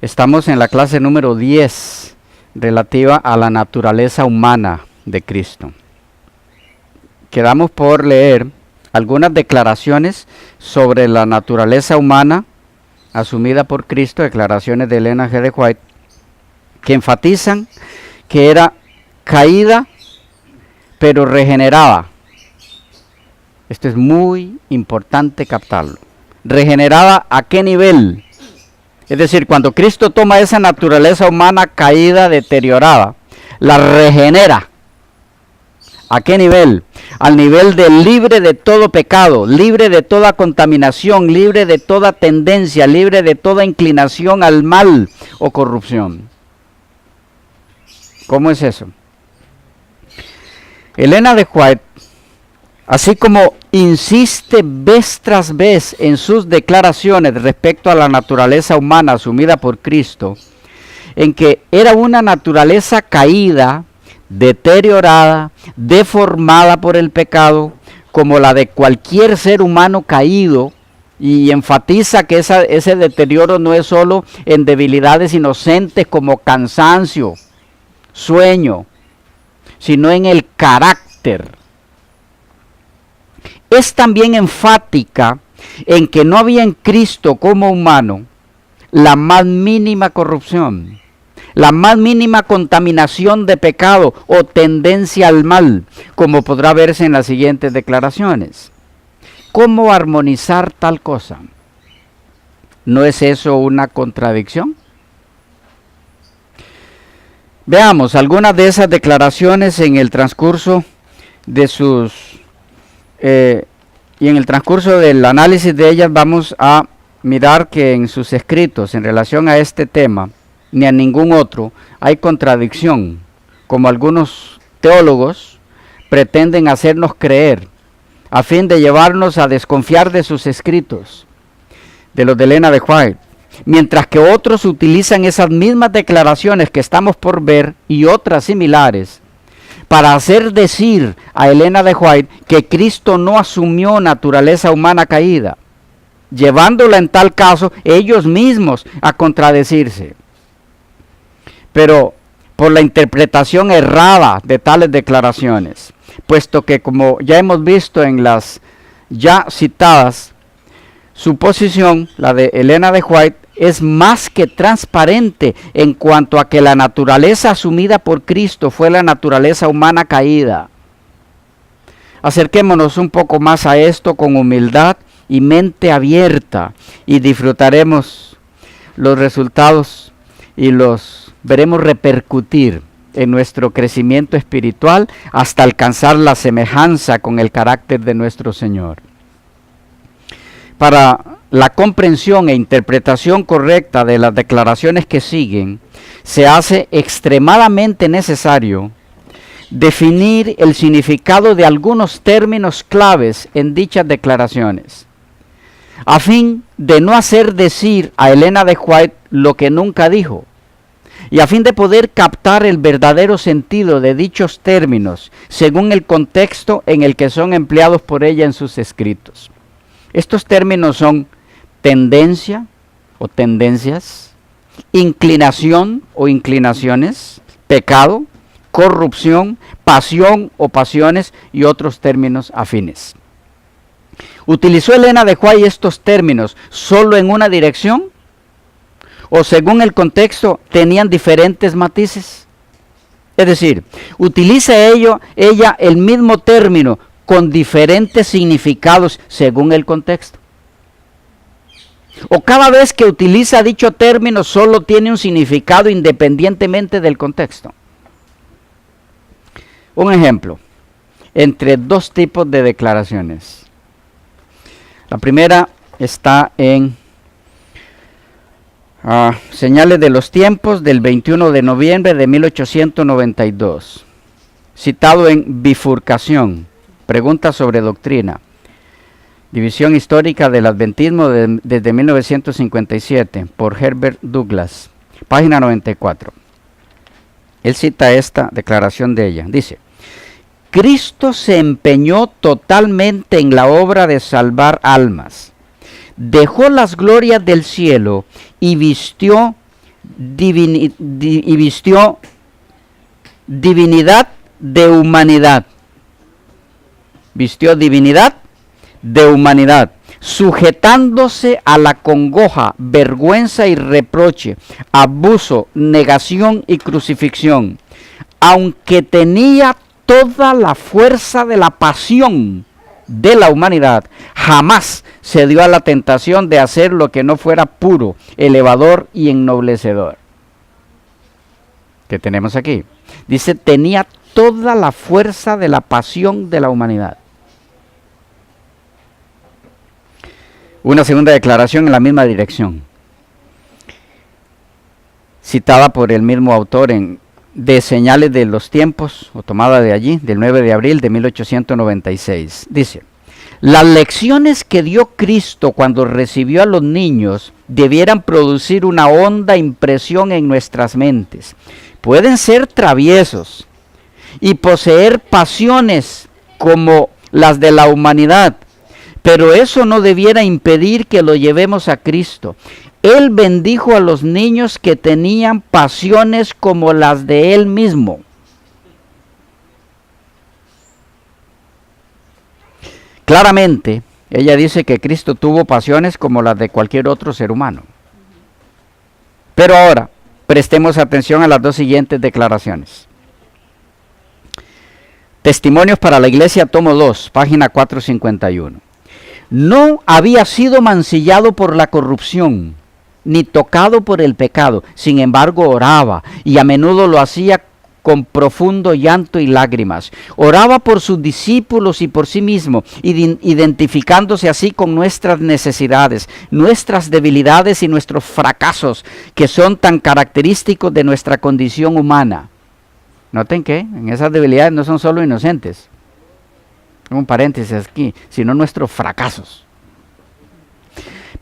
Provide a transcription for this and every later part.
Estamos en la clase número 10, relativa a la naturaleza humana de Cristo. Quedamos por leer algunas declaraciones sobre la naturaleza humana asumida por Cristo, declaraciones de Ellen G. White, que enfatizan que era caída, pero regenerada. Esto es muy importante captarlo. ¿Regenerada a qué nivel? Es decir, cuando Cristo toma esa naturaleza humana caída, deteriorada, la regenera. ¿A qué nivel? Al nivel de libre de todo pecado, libre de toda contaminación, libre de toda tendencia, libre de toda inclinación al mal o corrupción. ¿Cómo es eso? Ellen G. White, así como insiste vez tras vez en sus declaraciones respecto a la naturaleza humana asumida por Cristo, en que era una naturaleza caída, deteriorada, deformada por el pecado, como la de cualquier ser humano caído, y enfatiza que ese deterioro no es solo en debilidades inocentes como cansancio, sueño, sino en el carácter. Es también enfática en que no había en Cristo como humano la más mínima corrupción, la más mínima contaminación de pecado o tendencia al mal, como podrá verse en las siguientes declaraciones. ¿Cómo armonizar tal cosa? ¿No es eso una contradicción? Veamos algunas de esas declaraciones en el transcurso de sus... y en el transcurso del análisis de ellas vamos a mirar que en sus escritos en relación a este tema, ni a ningún otro, hay contradicción, como algunos teólogos pretenden hacernos creer, a fin de llevarnos a desconfiar de sus escritos, de los de Ellen G. White, mientras que otros utilizan esas mismas declaraciones que estamos por ver y otras similares, para hacer decir a Ellen G. White que Cristo no asumió naturaleza humana caída, llevándola en tal caso ellos mismos a contradecirse. Pero por la interpretación errada de tales declaraciones, puesto que, como ya hemos visto en las ya citadas, su posición, la de Ellen G. White, es más que transparente en cuanto a que la naturaleza asumida por Cristo fue la naturaleza humana caída. Acerquémonos un poco más a esto con humildad y mente abierta y disfrutaremos los resultados y los veremos repercutir en nuestro crecimiento espiritual hasta alcanzar la semejanza con el carácter de nuestro Señor. Para la comprensión e interpretación correcta de las declaraciones que siguen, se hace extremadamente necesario definir el significado de algunos términos claves en dichas declaraciones, a fin de no hacer decir a Ellen G. White lo que nunca dijo, y a fin de poder captar el verdadero sentido de dichos términos según el contexto en el que son empleados por ella en sus escritos. Estos términos son tendencia o tendencias, inclinación o inclinaciones, pecado, corrupción, pasión o pasiones y otros términos afines. ¿Utilizó Ellen G. White estos términos solo en una dirección? ¿O según el contexto tenían diferentes matices? Es decir, ¿utiliza ella el mismo término con diferentes significados según el contexto? ¿O cada vez que utiliza dicho término solo tiene un significado independientemente del contexto? Un ejemplo. entre dos tipos de declaraciones. La primera está en Señales de los Tiempos del 21 de noviembre de 1892, citado en Bifurcación, Preguntas sobre Doctrina, División Histórica del Adventismo desde 1957, por Herbert Douglas, página 94. Él cita esta declaración de ella. Dice: Cristo se empeñó totalmente en la obra de salvar almas. Dejó las glorias del cielo y vistió divinidad de humanidad. Vistió divinidad de humanidad, sujetándose a la congoja, vergüenza y reproche, abuso, negación y crucifixión, aunque tenía toda la fuerza de la pasión de la humanidad, jamás se dio a la tentación de hacer lo que no fuera puro, elevador y ennoblecedor. ¿Qué tenemos aquí? Dice, tenía toda la fuerza de la pasión de la humanidad. Una segunda declaración en la misma dirección, citada por el mismo autor de Señales de los Tiempos, o tomada de allí, del 9 de abril de 1896. Dice: las lecciones que dio Cristo cuando recibió a los niños debieran producir una honda impresión en nuestras mentes. Pueden ser traviesos y poseer pasiones como las de la humanidad, pero eso no debiera impedir que lo llevemos a Cristo. Él bendijo a los niños que tenían pasiones como las de Él mismo. Claramente, ella dice que Cristo tuvo pasiones como las de cualquier otro ser humano. Pero ahora, prestemos atención a las dos siguientes declaraciones. Testimonios para la Iglesia, tomo 2, página 451. No había sido mancillado por la corrupción, ni tocado por el pecado. Sin embargo, oraba, y a menudo lo hacía con profundo llanto y lágrimas. Oraba por sus discípulos y por sí mismo, identificándose así con nuestras necesidades, nuestras debilidades y nuestros fracasos, que son tan característicos de nuestra condición humana. Noten que en esas debilidades no son solo inocentes, un paréntesis aquí, sino nuestros fracasos.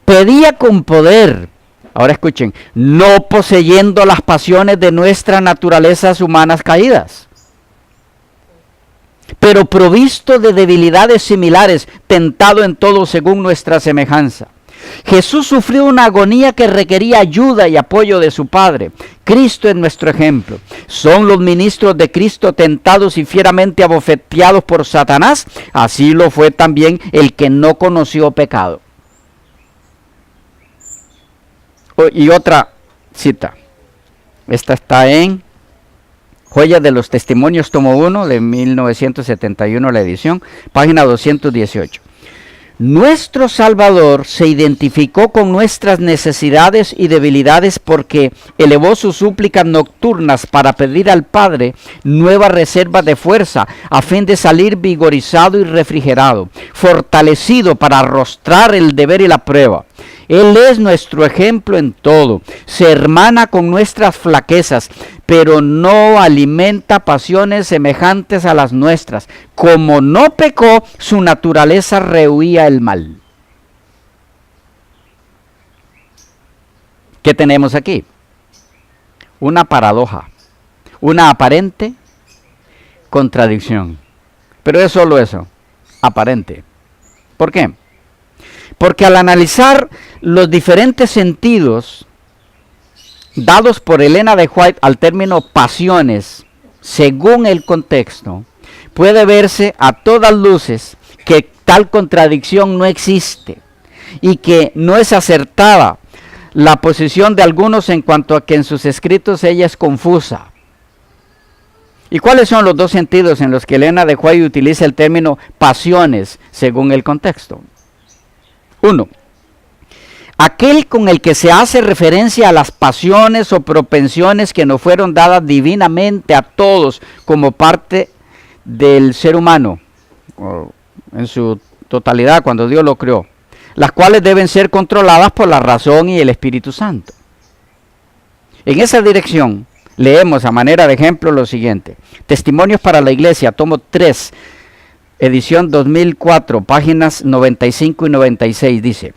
Pedía con poder, ahora escuchen, no poseyendo las pasiones de nuestras naturalezas humanas caídas, pero provisto de debilidades similares, tentado en todo según nuestra semejanza. Jesús sufrió una agonía que requería ayuda y apoyo de su Padre. Cristo es nuestro ejemplo. ¿Son los ministros de Cristo tentados y fieramente abofeteados por Satanás? Así lo fue también el que no conoció pecado. Y otra cita. Esta está en Joyas de los Testimonios, tomo 1, de 1971, la edición, página 218. Nuestro Salvador se identificó con nuestras necesidades y debilidades porque elevó sus súplicas nocturnas para pedir al Padre nuevas reservas de fuerza a fin de salir vigorizado y refrigerado, fortalecido para arrostrar el deber y la prueba. Él es nuestro ejemplo en todo, se hermana con nuestras flaquezas, pero no alimenta pasiones semejantes a las nuestras. Como no pecó, su naturaleza rehuía el mal. ¿Qué tenemos aquí? Una paradoja, una aparente contradicción. Pero es solo eso, aparente. ¿Por qué? Porque al analizar los diferentes sentidos dados por Elena de White al término pasiones, según el contexto, puede verse a todas luces que tal contradicción no existe y que no es acertada la posición de algunos en cuanto a que en sus escritos ella es confusa. ¿Y cuáles son los dos sentidos en los que Elena de White utiliza el término pasiones según el contexto? 1. Aquel con el que se hace referencia a las pasiones o propensiones que nos fueron dadas divinamente a todos como parte del ser humano, en su totalidad, cuando Dios lo creó, las cuales deben ser controladas por la razón y el Espíritu Santo. En esa dirección, leemos a manera de ejemplo lo siguiente: Testimonios para la Iglesia, tomo 3, edición 2004, páginas 95 y 96, dice: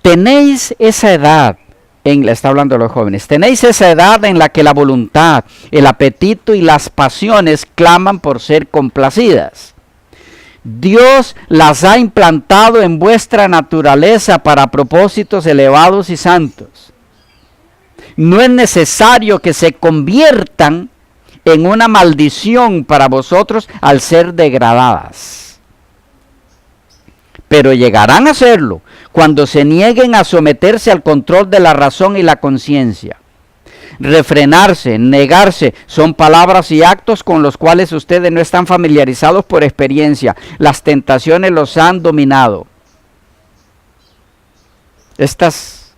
tenéis esa edad, está hablando de los jóvenes, tenéis esa edad en la que la voluntad, el apetito y las pasiones claman por ser complacidas. Dios las ha implantado en vuestra naturaleza para propósitos elevados y santos. No es necesario que se conviertan en una maldición para vosotros al ser degradadas. Pero llegarán a serlo cuando se nieguen a someterse al control de la razón y la conciencia. Refrenarse, negarse, son palabras y actos con los cuales ustedes no están familiarizados por experiencia. Las tentaciones los han dominado. Estas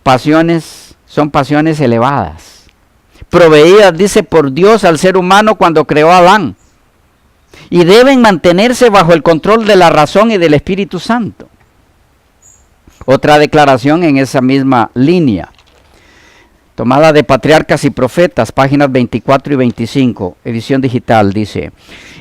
pasiones son pasiones elevadas, proveídas, dice, por Dios al ser humano cuando creó a Adán, y deben mantenerse bajo el control de la razón y del Espíritu Santo. Otra declaración en esa misma línea, tomada de Patriarcas y Profetas, páginas 24 y 25, edición digital, dice: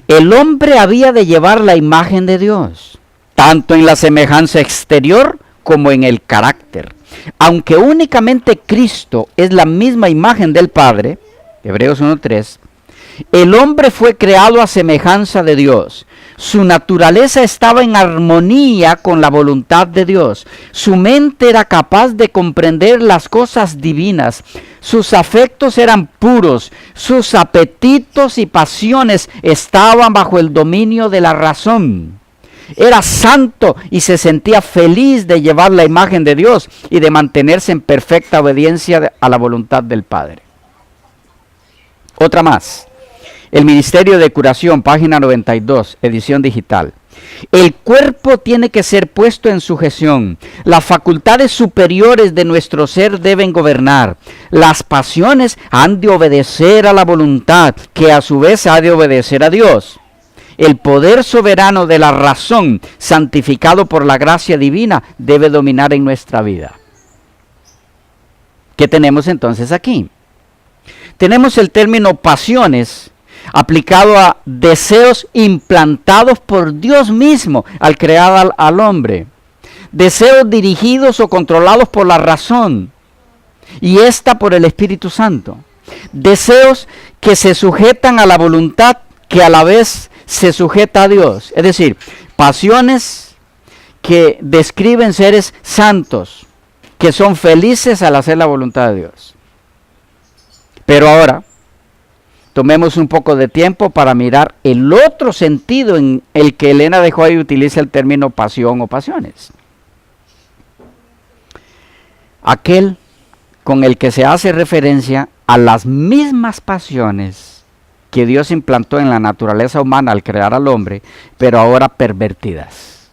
el hombre había de llevar la imagen de Dios, tanto en la semejanza exterior como en el carácter. Aunque únicamente Cristo es la misma imagen del Padre, Hebreos 1:3, el hombre fue creado a semejanza de Dios. Su naturaleza estaba en armonía con la voluntad de Dios. Su mente era capaz de comprender las cosas divinas. Sus afectos eran puros. Sus apetitos y pasiones estaban bajo el dominio de la razón. Era santo y se sentía feliz de llevar la imagen de Dios y de mantenerse en perfecta obediencia a la voluntad del Padre. Otra más. El Ministerio de Curación, página 92, edición digital. El cuerpo tiene que ser puesto en sujeción. Las facultades superiores de nuestro ser deben gobernar. Las pasiones han de obedecer a la voluntad, que a su vez ha de obedecer a Dios. El poder soberano de la razón, santificado por la gracia divina, debe dominar en nuestra vida. ¿Qué tenemos entonces aquí? Tenemos el término pasiones aplicado a deseos implantados por Dios mismo al crear al hombre. Deseos dirigidos o controlados por la razón y esta por el Espíritu Santo. Deseos que se sujetan a la voluntad que a la vez se sujeta a Dios. Es decir, pasiones que describen seres santos, que son felices al hacer la voluntad de Dios. Pero ahora, tomemos un poco de tiempo para mirar el otro sentido en el que Elena de White utiliza el término pasión o pasiones. Aquel con el que se hace referencia a las mismas pasiones que Dios implantó en la naturaleza humana al crear al hombre, pero ahora pervertidas,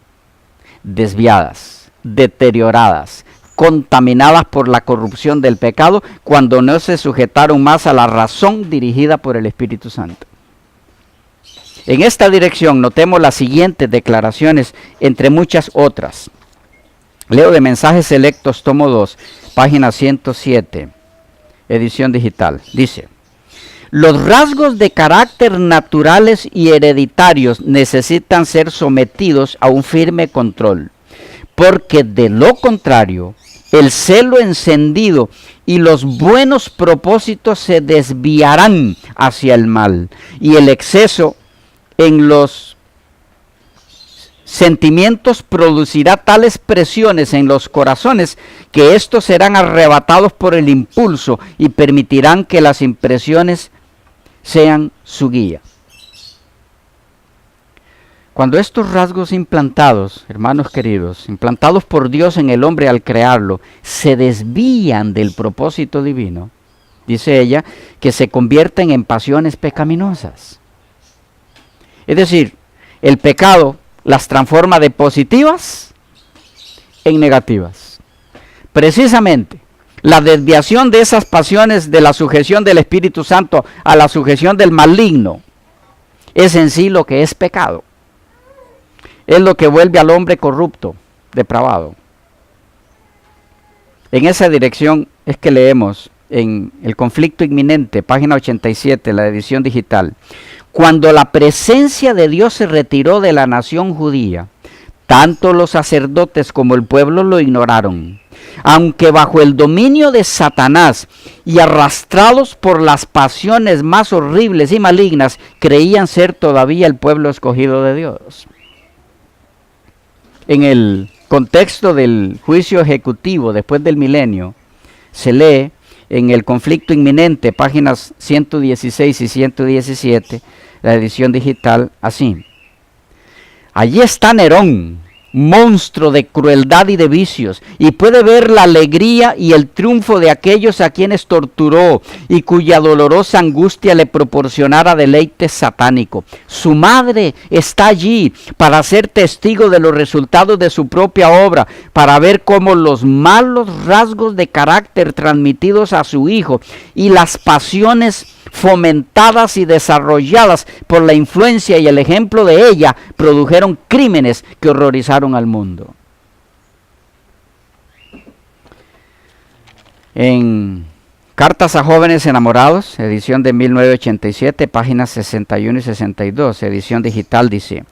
desviadas, deterioradas, contaminadas por la corrupción del pecado, cuando no se sujetaron más a la razón dirigida por el Espíritu Santo. En esta dirección notemos las siguientes declaraciones, entre muchas otras. Leo de Mensajes Selectos, tomo 2, página 107, edición digital. Dice: los rasgos de carácter naturales y hereditarios necesitan ser sometidos a un firme control, porque de lo contrario, el celo encendido y los buenos propósitos se desviarán hacia el mal, y el exceso en los sentimientos producirá tales presiones en los corazones que estos serán arrebatados por el impulso y permitirán que las impresiones sean su guía. Cuando estos rasgos implantados, hermanos queridos, implantados por Dios en el hombre al crearlo, se desvían del propósito divino, dice ella, que se convierten en pasiones pecaminosas. Es decir, el pecado las transforma de positivas en negativas. Precisamente, la desviación de esas pasiones de la sujeción del Espíritu Santo a la sujeción del maligno es en sí lo que es pecado. Es lo que vuelve al hombre corrupto, depravado. En esa dirección es que leemos en El conflicto inminente, página 87, la edición digital. Cuando la presencia de Dios se retiró de la nación judía, tanto los sacerdotes como el pueblo lo ignoraron, aunque bajo el dominio de Satanás y arrastrados por las pasiones más horribles y malignas, creían ser todavía el pueblo escogido de Dios. En el contexto del juicio ejecutivo después del milenio, se lee en El conflicto inminente, páginas 116 y 117, la edición digital, así. Allí está Nerón, monstruo de crueldad y de vicios, y puede ver la alegría y el triunfo de aquellos a quienes torturó y cuya dolorosa angustia le proporcionara deleite satánico. Su madre está allí para ser testigo de los resultados de su propia obra, para ver cómo los malos rasgos de carácter transmitidos a su hijo y las pasiones fomentadas y desarrolladas por la influencia y el ejemplo de ella, produjeron crímenes que horrorizaron al mundo. En Cartas a jóvenes enamorados, edición de 1987, páginas 61 y 62, edición digital, dice: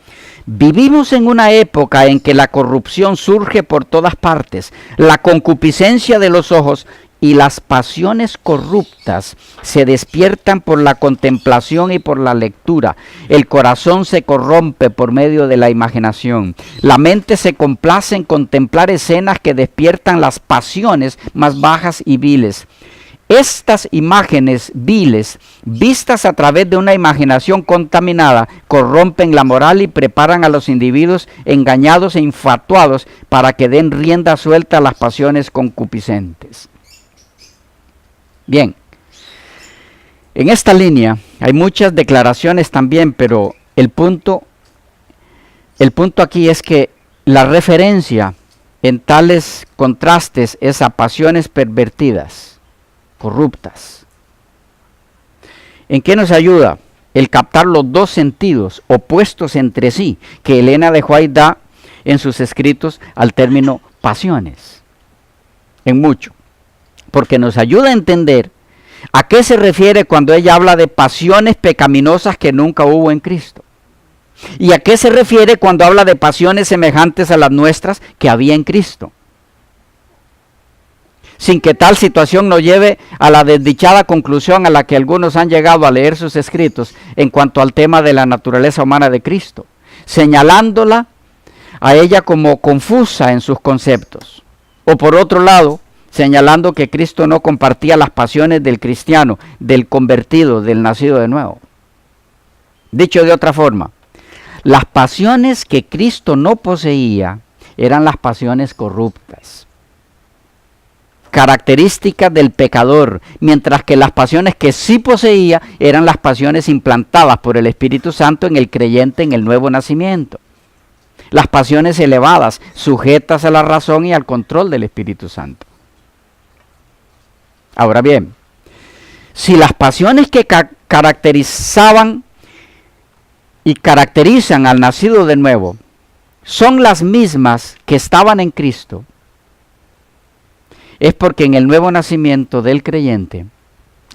vivimos en una época en que la corrupción surge por todas partes, la concupiscencia de los ojos y las pasiones corruptas se despiertan por la contemplación y por la lectura. El corazón se corrompe por medio de la imaginación. La mente se complace en contemplar escenas que despiertan las pasiones más bajas y viles. Estas imágenes viles, vistas a través de una imaginación contaminada, corrompen la moral y preparan a los individuos engañados e infatuados para que den rienda suelta a las pasiones concupiscentes. Bien, en esta línea hay muchas declaraciones también, pero el punto aquí es que la referencia en tales contrastes es a pasiones pervertidas, corruptas. ¿En qué nos ayuda? El captar los dos sentidos opuestos entre sí que Elena de White da en sus escritos al término pasiones, en mucho. Porque nos ayuda a entender a qué se refiere cuando ella habla de pasiones pecaminosas que nunca hubo en Cristo. Y a qué se refiere cuando habla de pasiones semejantes a las nuestras que había en Cristo. Sin que tal situación nos lleve a la desdichada conclusión a la que algunos han llegado a leer sus escritos en cuanto al tema de la naturaleza humana de Cristo, señalándola a ella como confusa en sus conceptos. O por otro lado, señalando que Cristo no compartía las pasiones del cristiano, del convertido, del nacido de nuevo. Dicho de otra forma, las pasiones que Cristo no poseía eran las pasiones corruptas, características del pecador, mientras que las pasiones que sí poseía eran las pasiones implantadas por el Espíritu Santo en el creyente en el nuevo nacimiento. Las pasiones elevadas, sujetas a la razón y al control del Espíritu Santo. Ahora bien, si las pasiones que caracterizaban y caracterizan al nacido de nuevo son las mismas que estaban en Cristo, es porque en el nuevo nacimiento del creyente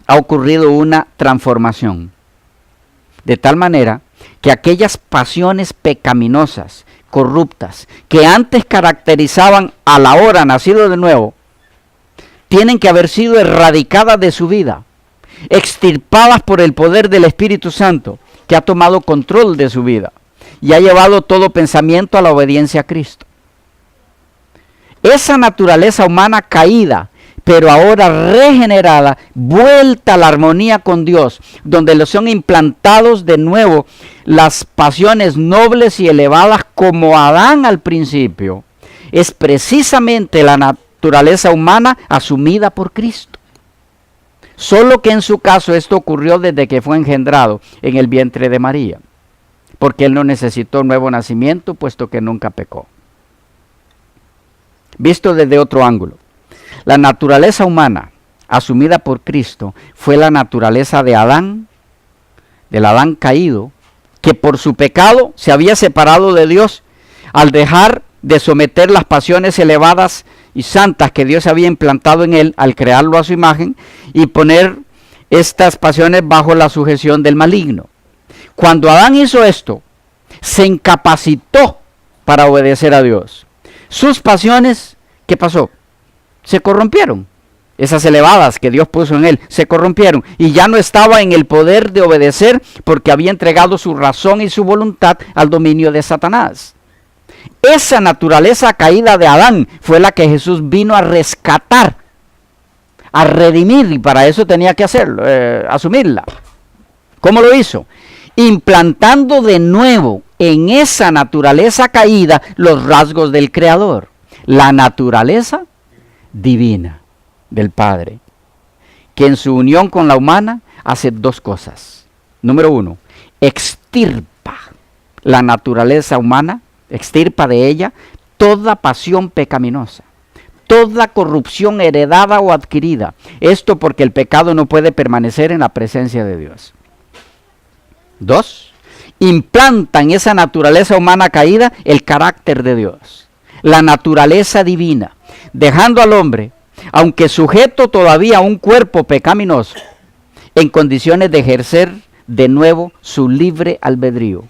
ha ocurrido una transformación, de tal manera que aquellas pasiones pecaminosas, corruptas, que antes caracterizaban al ahora nacido de nuevo, tienen que haber sido erradicadas de su vida, extirpadas por el poder del Espíritu Santo, que ha tomado control de su vida y ha llevado todo pensamiento a la obediencia a Cristo. Esa naturaleza humana caída, pero ahora regenerada, vuelta a la armonía con Dios, donde le son implantados de nuevo las pasiones nobles y elevadas como Adán al principio, es precisamente la naturaleza humana asumida por Cristo. Solo que en su caso esto ocurrió desde que fue engendrado en el vientre de María, porque él no necesitó nuevo nacimiento, puesto que nunca pecó. Visto desde otro ángulo, la naturaleza humana asumida por Cristo fue la naturaleza de Adán, del Adán caído, que por su pecado se había separado de Dios al dejar de someter las pasiones elevadas y santas que Dios había implantado en él al crearlo a su imagen y poner estas pasiones bajo la sujeción del maligno. Cuando Adán hizo esto, se incapacitó para obedecer a Dios. Sus pasiones, ¿qué pasó? Se corrompieron. Esas elevadas que Dios puso en él se corrompieron y ya no estaba en el poder de obedecer porque había entregado su razón y su voluntad al dominio de Satanás. Esa naturaleza caída de Adán fue la que Jesús vino a rescatar, a redimir, y para eso tenía que hacerlo, asumirla. ¿Cómo lo hizo? Implantando de nuevo en esa naturaleza caída los rasgos del Creador, la naturaleza divina del Padre, que en su unión con la humana hace dos cosas. Número uno, extirpa la naturaleza humana, extirpa de ella toda pasión pecaminosa, toda corrupción heredada o adquirida. Esto porque el pecado no puede permanecer en la presencia de Dios. Dos, implanta en esa naturaleza humana caída el carácter de Dios, la naturaleza divina, dejando al hombre, aunque sujeto todavía a un cuerpo pecaminoso, en condiciones de ejercer de nuevo su libre albedrío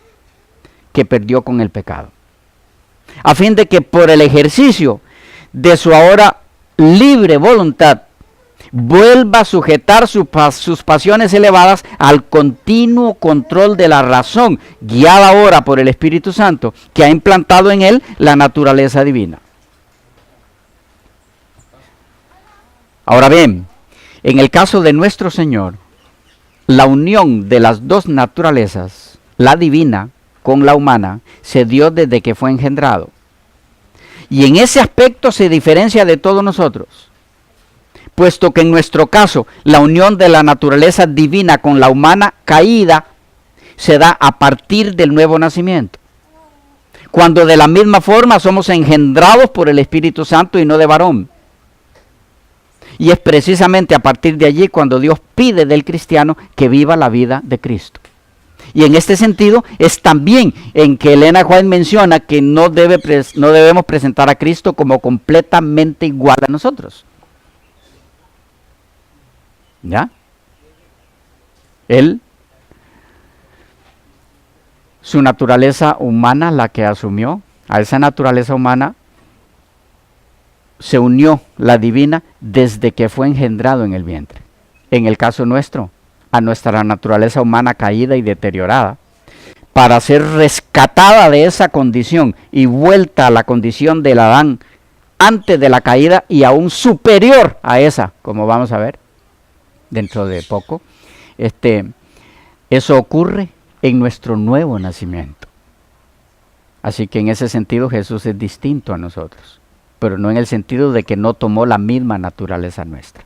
que perdió con el pecado, a fin de que por el ejercicio de su ahora libre voluntad vuelva a sujetar sus pasiones elevadas al continuo control de la razón, guiada ahora por el Espíritu Santo, que ha implantado en él la naturaleza divina. Ahora bien, en el caso de nuestro Señor, la unión de las dos naturalezas, la divina con la humana, se dio desde que fue engendrado. Y en ese aspecto se diferencia de todos nosotros, puesto que en nuestro caso la unión de la naturaleza divina con la humana caída se da a partir del nuevo nacimiento, cuando de la misma forma somos engendrados por el Espíritu Santo y no de varón. Y es precisamente a partir de allí cuando Dios pide del cristiano que viva la vida de Cristo. Y en este sentido es también en que Elena White menciona que no debemos presentar a Cristo como completamente igual a nosotros. ¿Ya? Él, su naturaleza humana, la que asumió, a esa naturaleza humana se unió la divina desde que fue engendrado en el vientre. En el caso nuestro, a nuestra naturaleza humana caída y deteriorada, para ser rescatada de esa condición y vuelta a la condición del Adán antes de la caída y aún superior a esa, como vamos a ver dentro de poco. Eso ocurre en nuestro nuevo nacimiento. Así que en ese sentido Jesús es distinto a nosotros, pero no en el sentido de que no tomó la misma naturaleza nuestra.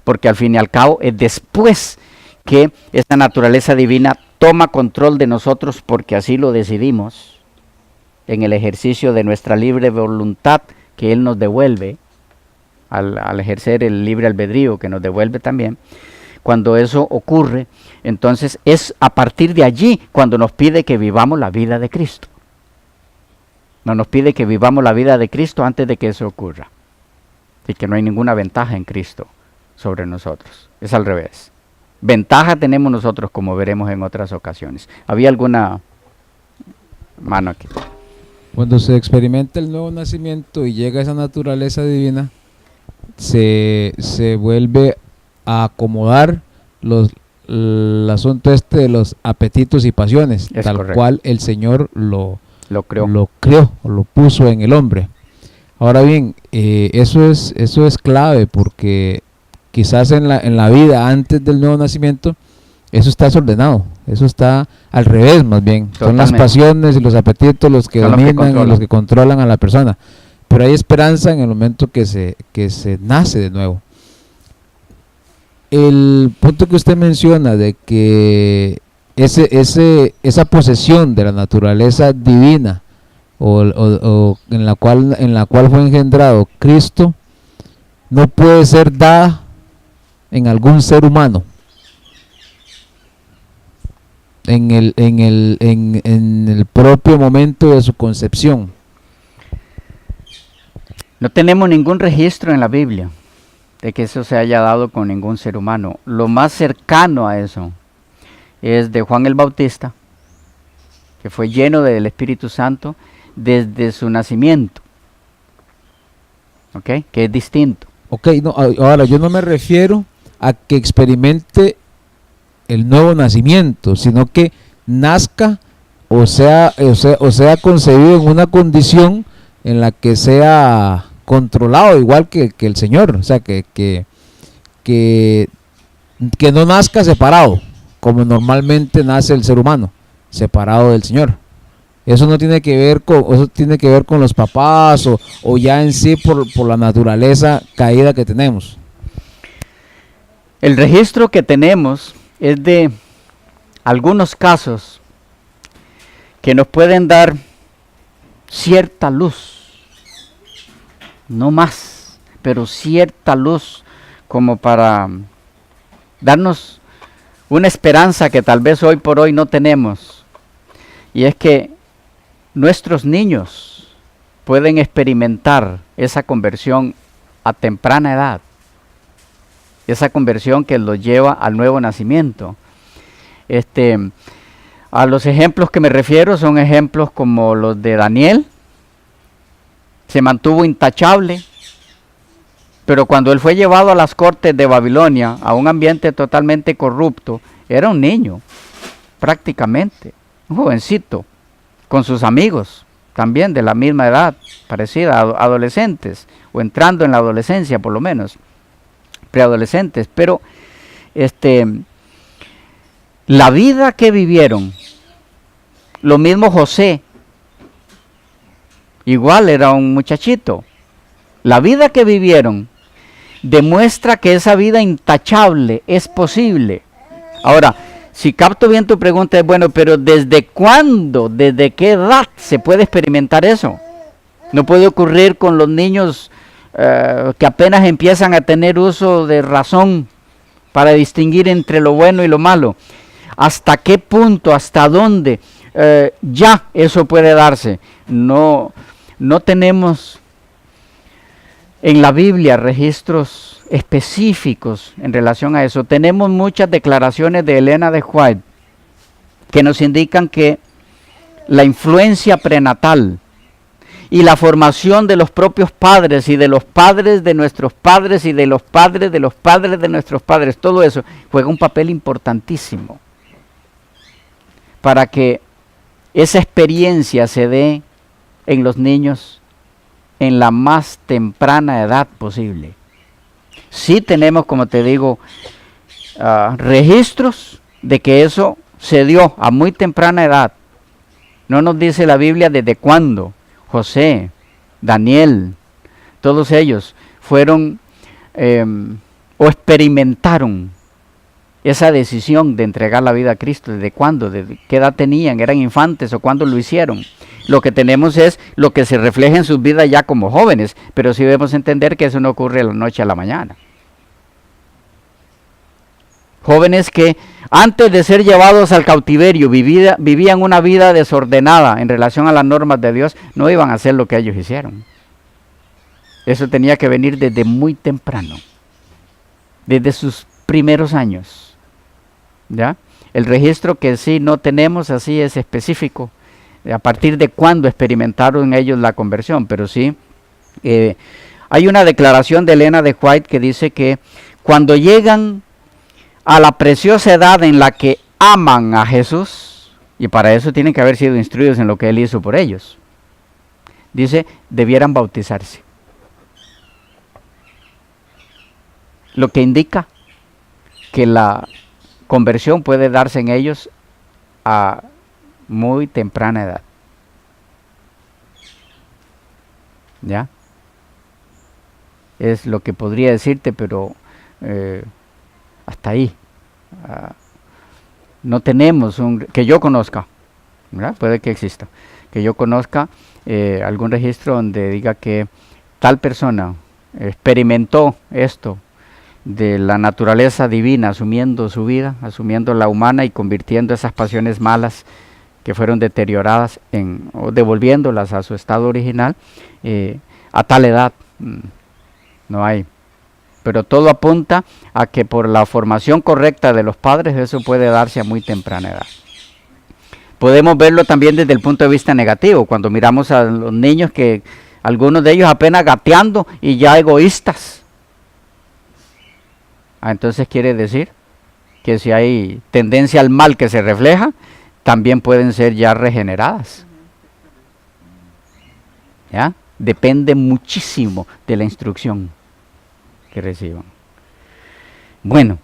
Porque al fin y al cabo es después que esa naturaleza divina toma control de nosotros, porque así lo decidimos, en el ejercicio de nuestra libre voluntad que Él nos devuelve, al ejercer el libre albedrío que nos devuelve también. Cuando eso ocurre, entonces es a partir de allí cuando nos pide que vivamos la vida de Cristo. No nos pide que vivamos la vida de Cristo antes de que eso ocurra. Y que no hay ninguna ventaja en Cristo sobre nosotros. Es al revés. Ventaja tenemos nosotros, como veremos en otras ocasiones. ¿Había alguna mano aquí? Cuando se experimenta el nuevo nacimiento y llega esa naturaleza divina, se vuelve a acomodar el asunto de los apetitos y pasiones, es tal correcto. Cual el Señor lo creó, o lo puso en el hombre. Ahora bien, eso es clave, porque quizás en la vida antes del nuevo nacimiento eso está desordenado, eso está al revés más bien. Totalmente. Son las pasiones y los apetitos los que dominan y los que controlan a la persona. Pero hay esperanza en el momento que se nace de nuevo. El punto que usted menciona de que esa posesión de la naturaleza divina o en la cual fue engendrado Cristo no puede ser dada en algún ser humano. en el propio momento de su concepción. No tenemos ningún registro en la Biblia de que eso se haya dado con ningún ser humano. Lo más cercano a eso es de Juan el Bautista, que fue lleno del Espíritu Santo desde su nacimiento, ¿ok? Que es distinto. Ok, no, ahora yo no me refiero a que experimente el nuevo nacimiento, sino que nazca o sea concebido en una condición en la que sea controlado igual que el Señor, o sea, que no nazca separado, como normalmente nace el ser humano, separado del Señor. Eso no tiene que ver con los papás o ya en sí por la naturaleza caída que tenemos. El registro que tenemos es de algunos casos que nos pueden dar cierta luz, no más, pero cierta luz como para darnos una esperanza que tal vez hoy por hoy no tenemos. Y es que nuestros niños pueden experimentar esa conversión a temprana edad, esa conversión que los lleva al nuevo nacimiento. A los ejemplos que me refiero son ejemplos como los de Daniel. Se mantuvo intachable, pero cuando él fue llevado a las cortes de Babilonia, a un ambiente totalmente corrupto, era un niño, prácticamente, un jovencito, con sus amigos, también de la misma edad, parecida, adolescentes, o entrando en la adolescencia por lo menos, preadolescentes, pero la vida que vivieron, lo mismo José, igual era un muchachito, la vida que vivieron demuestra que esa vida intachable es posible. Ahora, si capto bien tu pregunta, es bueno, pero ¿desde cuándo, desde qué edad se puede experimentar eso? No puede ocurrir con los niños que apenas empiezan a tener uso de razón para distinguir entre lo bueno y lo malo. ¿Hasta qué punto, hasta dónde ya eso puede darse? No tenemos en la Biblia registros específicos en relación a eso. Tenemos muchas declaraciones de Elena de White que nos indican que la influencia prenatal y la formación de los propios padres y de los padres de nuestros padres y de los padres de los padres de nuestros padres, todo eso juega un papel importantísimo para que esa experiencia se dé en los niños en la más temprana edad posible. Sí tenemos, como te digo, registros de que eso se dio a muy temprana edad. No nos dice la Biblia desde cuándo. José, Daniel, todos ellos fueron o experimentaron esa decisión de entregar la vida a Cristo. ¿Desde cuándo? ¿Desde qué edad tenían? ¿Eran infantes o cuándo lo hicieron? Lo que tenemos es lo que se refleja en sus vidas ya como jóvenes, pero sí debemos entender que eso no ocurre de la noche a la mañana. Jóvenes que antes de ser llevados al cautiverio vivían una vida desordenada en relación a las normas de Dios, no iban a hacer lo que ellos hicieron. Eso tenía que venir desde muy temprano, desde sus primeros años. ¿Ya? El registro que sí no tenemos así es específico, a partir de cuándo experimentaron ellos la conversión, pero sí hay una declaración de Elena de White que dice que cuando llegan a la preciosa edad en la que aman a Jesús, y para eso tienen que haber sido instruidos en lo que Él hizo por ellos, dice, debieran bautizarse. Lo que indica que la conversión puede darse en ellos a muy temprana edad. ¿Ya? Es lo que podría decirte, pero hasta ahí. No tenemos que yo conozca, ¿verdad? Puede que exista, que yo conozca algún registro donde diga que tal persona experimentó esto de la naturaleza divina, asumiendo su vida, asumiendo la humana y convirtiendo esas pasiones malas que fueron deterioradas o devolviéndolas a su estado original, a tal edad. No hay. Pero todo apunta a que por la formación correcta de los padres eso puede darse a muy temprana edad. Podemos verlo también desde el punto de vista negativo, cuando miramos a los niños que algunos de ellos apenas gateando y ya egoístas. Entonces quiere decir que si hay tendencia al mal que se refleja, también pueden ser ya regeneradas. ¿Ya? Depende muchísimo de la instrucción que reciban. Bueno,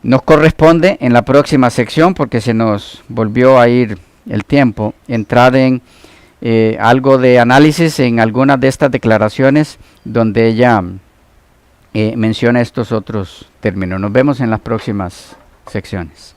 nos corresponde en la próxima sección, porque se nos volvió a ir el tiempo, entrar en algo de análisis en algunas de estas declaraciones donde ella menciona estos otros términos. Nos vemos en las próximas secciones.